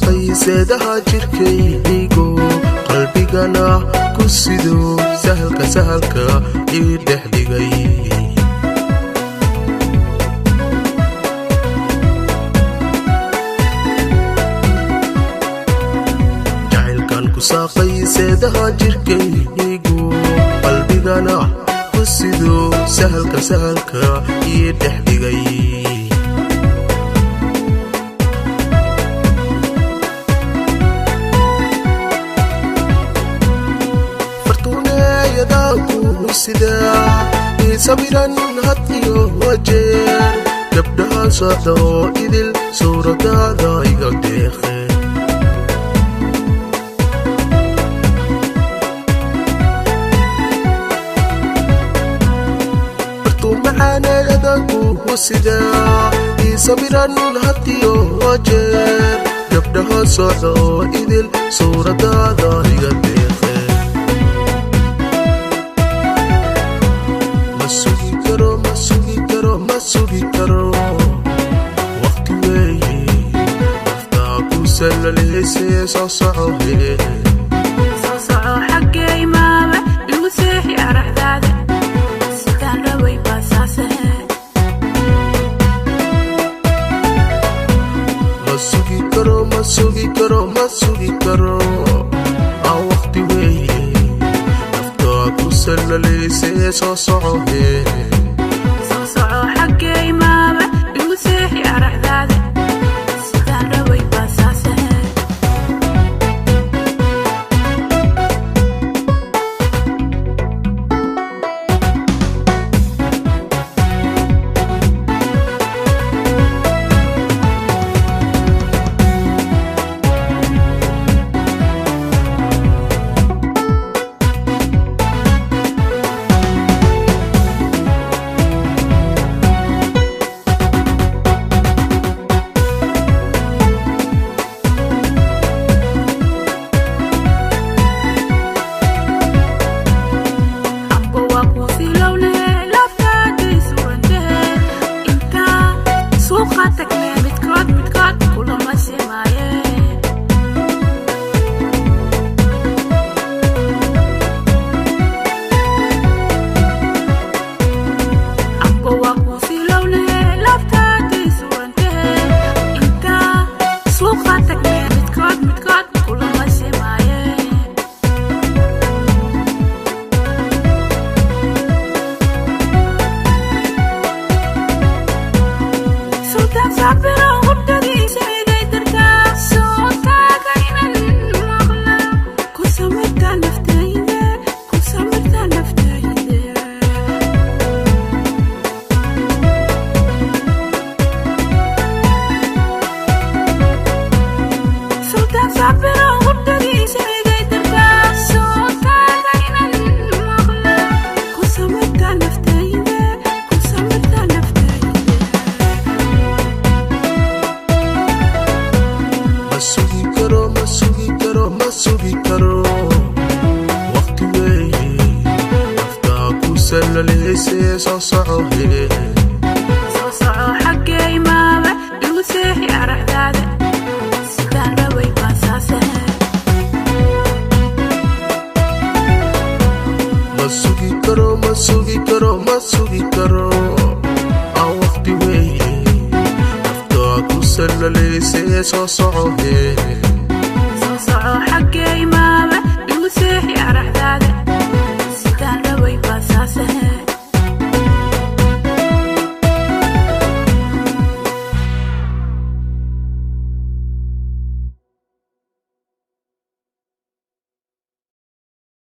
saaqayseedaha jirkaygo qalbigana ku sido sahalka sahalka ii dhex dhigay jacaylkan ku saaqayseedaha jirkaygo qalbigana ku sido sahalka sahalka ii dhex dhigay sida sabiran hadiyo wajeer gabdhaha socda oo idil suuradaada iga deeqe bartuu macaaneyadaku sida sabiran hadiyo wajeer gabdhaha socda oo idil suuradaada iga deeqe masugi karo waqti weeye naftaa ku sallaleyse soo soco xaggee imaame igu seexi araxdaada sidaan rabay baasaasahe masugi karo waqti weeye naftaa ku sallaleyse soo soco xaggee imaame igu seexi araxdaada sidaan rabay baasaasahe masugi karo waqti weeye naftaa ku sallaleyse soo soco xaggee imaame igu seexi araxdaada sidaan rabay baasaasahe masugi karo waqti weeye naftaa ku sallaleyse soo soco